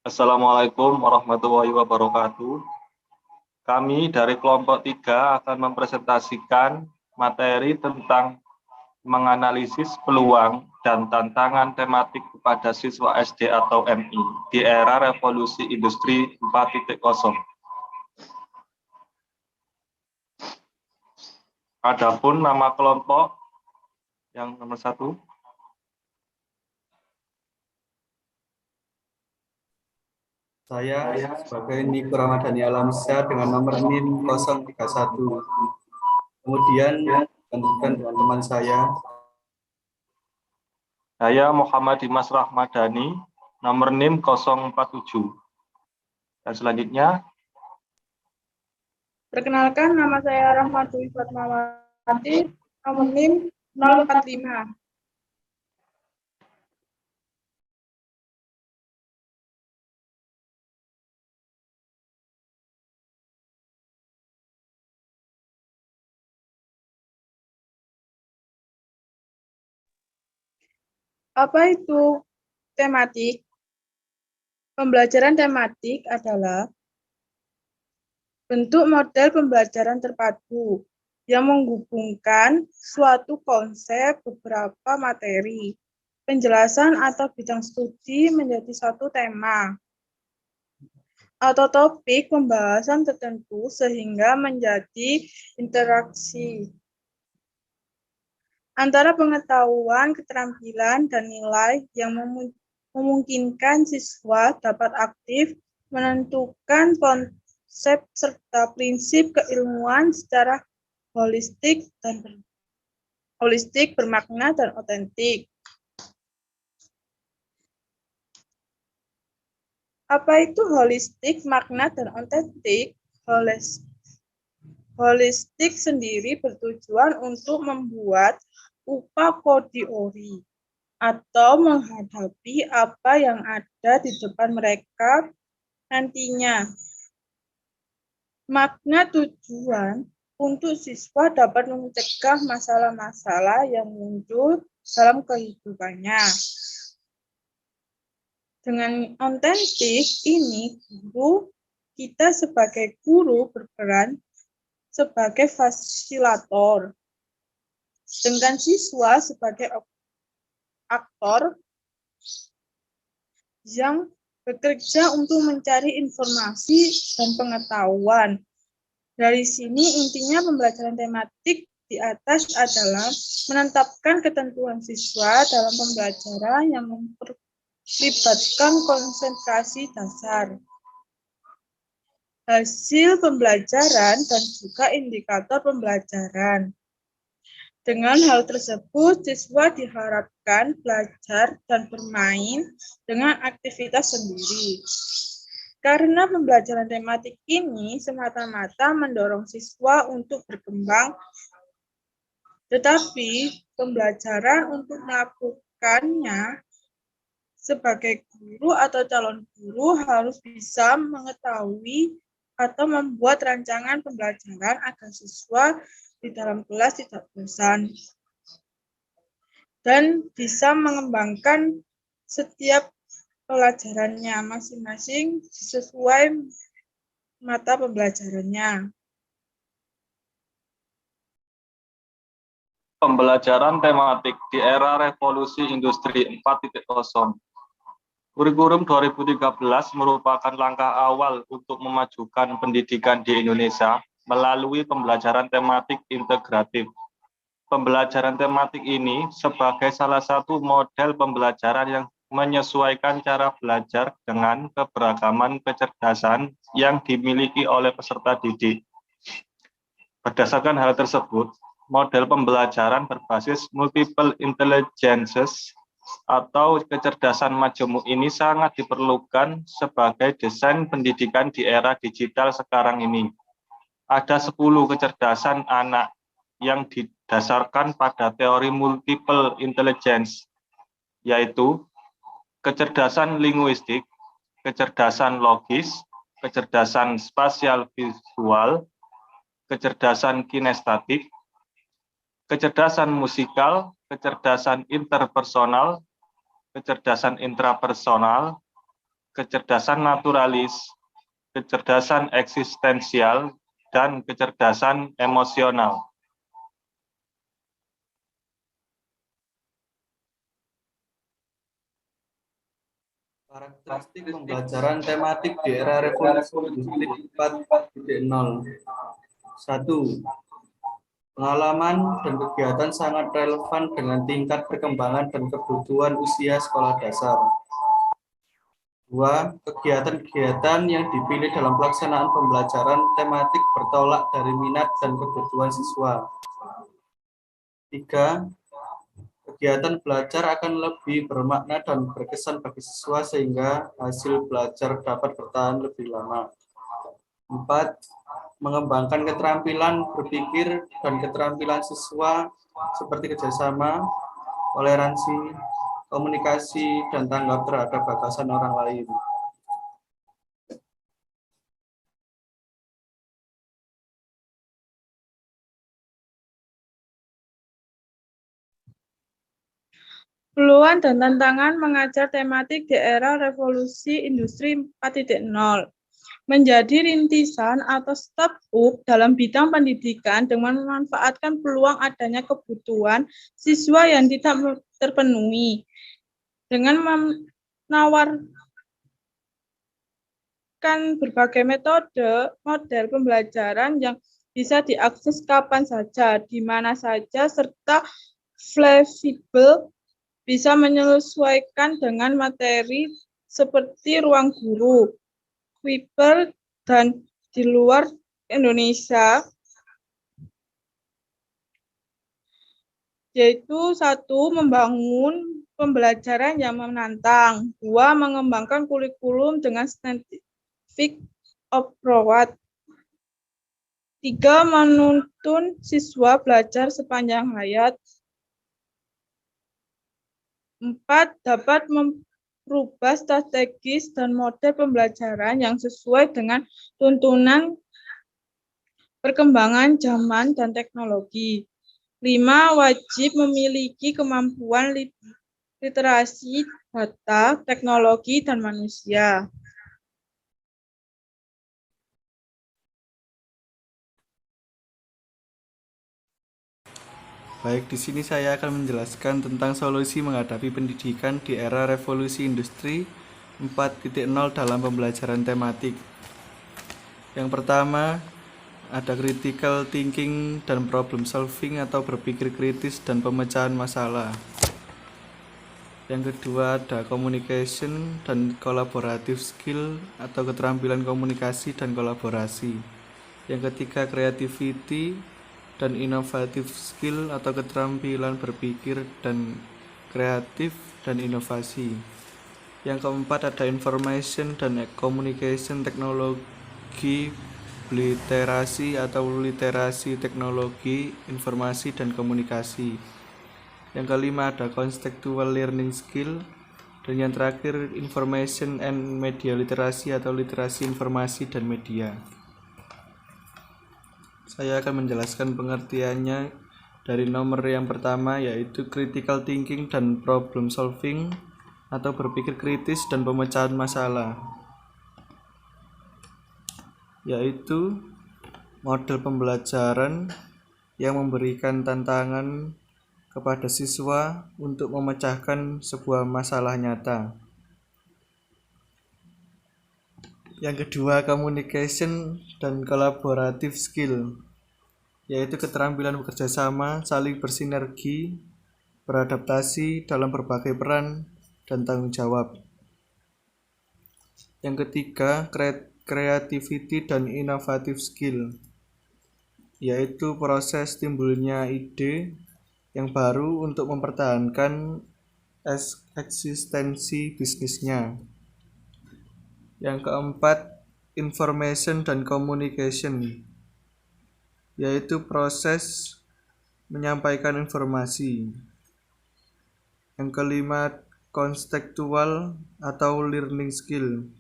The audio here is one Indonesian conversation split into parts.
Assalamualaikum warahmatullahi wabarakatuh. Kami dari kelompok 3 akan mempresentasikan materi tentang menganalisis peluang dan tantangan tematik kepada siswa SD atau MI di era revolusi industri 4.0. Adapun nama kelompok yang nomor 1. Saya sebagai Niko Ramadhani Alamsyah dengan nomor NIM 031. Kemudian teman-teman saya Muhammad Dimas Rahmadani, nomor NIM 047. Dan selanjutnya, perkenalkan, nama saya Rahmatullah Fatmawati, nomor NIM 045. Apa itu tematik? Pembelajaran tematik adalah bentuk model pembelajaran terpadu yang menghubungkan suatu konsep, beberapa materi, penjelasan atau bidang studi menjadi satu tema atau topik pembahasan tertentu sehingga menjadi interaksi antara pengetahuan, keterampilan, dan nilai yang memungkinkan siswa dapat aktif menentukan konsep serta prinsip keilmuan secara holistik, bermakna, dan otentik. Apa itu holistik, makna, dan otentik? Holistik sendiri bertujuan untuk membuat upakodiori atau menghadapi apa yang ada di depan mereka nantinya. Makna tujuan untuk siswa dapat mencegah masalah-masalah yang muncul dalam kehidupannya. Dengan otentik ini, kita sebagai guru berperan sebagai fasilitator, dengan siswa sebagai aktor yang bekerja untuk mencari informasi dan pengetahuan. Dari sini intinya pembelajaran tematik di atas adalah menetapkan ketentuan siswa dalam pembelajaran yang memperlibatkan konsentrasi dasar, hasil pembelajaran, dan juga indikator pembelajaran. Dengan hal tersebut, siswa diharapkan belajar dan bermain dengan aktivitas sendiri. Karena pembelajaran tematik ini semata-mata mendorong siswa untuk berkembang, tetapi pembelajaran untuk melakukannya sebagai guru atau calon guru harus bisa mengetahui atau membuat rancangan pembelajaran agar siswa di dalam kelas tidak bosan dan bisa mengembangkan setiap pelajarannya masing-masing sesuai mata pembelajarannya. pembelajaran tematik di era revolusi industri 4.0. Kurikulum 2013 merupakan langkah awal untuk memajukan pendidikan di Indonesia melalui pembelajaran tematik integratif. Pembelajaran tematik ini sebagai salah satu model pembelajaran yang menyesuaikan cara belajar dengan keberagaman kecerdasan yang dimiliki oleh peserta didik. Berdasarkan hal tersebut, model pembelajaran berbasis multiple intelligences atau kecerdasan majemuk ini sangat diperlukan sebagai desain pendidikan di era digital sekarang ini. Ada 10 kecerdasan anak yang didasarkan pada teori multiple intelligence, yaitu kecerdasan linguistik, kecerdasan logis, kecerdasan spasial visual, kecerdasan kinestetik, kecerdasan musikal, kecerdasan interpersonal, kecerdasan intrapersonal, kecerdasan naturalis, kecerdasan eksistensial, dan kecerdasan emosional. Karakteristik pembelajaran tematik di era revolusi industri 4.0. 1. Pengalaman dan kegiatan sangat relevan dengan tingkat perkembangan dan kebutuhan usia sekolah dasar. 2. Kegiatan-kegiatan yang dipilih dalam pelaksanaan pembelajaran tematik bertolak dari minat dan kebutuhan siswa. 3. Kegiatan belajar akan lebih bermakna dan berkesan bagi siswa sehingga hasil belajar dapat bertahan lebih lama. 4. Mengembangkan keterampilan berpikir dan keterampilan siswa seperti kerjasama, toleransi, komunikasi, dan tanggap terhadap batasan orang lain. Peluang dan tantangan mengajar tematik di era revolusi industri 4.0. Menjadi rintisan atau startup dalam bidang pendidikan dengan memanfaatkan peluang adanya kebutuhan siswa yang tidak terpenuhi. Dengan menawarkan berbagai model pembelajaran yang bisa diakses kapan saja, di mana saja, serta fleksibel, bisa menyesuaikan dengan materi seperti ruang guru, Kuiper, dan di luar Indonesia, yaitu 1. Membangun pembelajaran yang menantang, 2. Mengembangkan kurikulum dengan scientific approach, 3. Menuntun siswa belajar sepanjang hayat, 4. Dapat merubah strategis dan model pembelajaran yang sesuai dengan tuntunan perkembangan zaman dan teknologi. 5. Wajib memiliki kemampuan literasi data, teknologi, dan manusia. Baik, di sini saya akan menjelaskan tentang solusi menghadapi pendidikan di era revolusi industri 4.0 dalam pembelajaran tematik. Yang pertama, ada critical thinking dan problem solving atau berpikir kritis dan pemecahan masalah. Yang kedua, ada communication dan collaborative skill atau keterampilan komunikasi dan kolaborasi. Yang ketiga, creativity dan innovative skill atau keterampilan berpikir dan kreatif dan inovasi. Yang keempat, ada information dan communication teknologi, literasi atau literasi teknologi, informasi dan komunikasi. Yang kelima, ada contextual learning skill. Dan yang terakhir, information and media literasi atau literasi informasi dan media. Saya akan menjelaskan pengertiannya dari nomor yang pertama, yaitu critical thinking dan problem solving atau berpikir kritis dan pemecahan masalah, yaitu model pembelajaran yang memberikan tantangan kepada siswa untuk memecahkan sebuah masalah nyata. Yang kedua, communication dan collaborative skill, yaitu keterampilan bekerja sama, saling bersinergi, beradaptasi dalam berbagai peran, dan tanggung jawab. Yang ketiga, creativity dan innovative skill, yaitu proses timbulnya ide yang baru untuk mempertahankan eksistensi bisnisnya. Yang keempat, information dan communication, yaitu proses menyampaikan informasi. Yang kelima, contextual atau learning skill,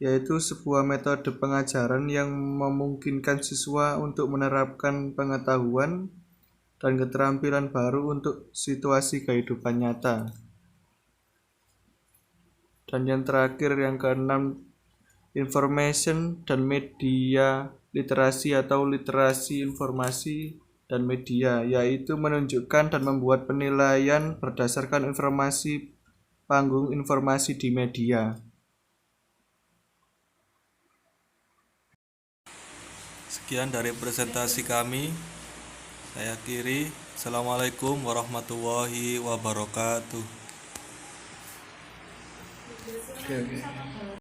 yaitu sebuah metode pengajaran yang memungkinkan siswa untuk menerapkan pengetahuan dan keterampilan baru untuk situasi kehidupan nyata. Dan yang terakhir yang keenam, information dan media literasi atau literasi informasi dan media, yaitu menunjukkan dan membuat penilaian berdasarkan informasi panggung informasi di media. Sekian dari presentasi kami. Saya akhiri. Assalamualaikum warahmatullahi wabarakatuh. Oke.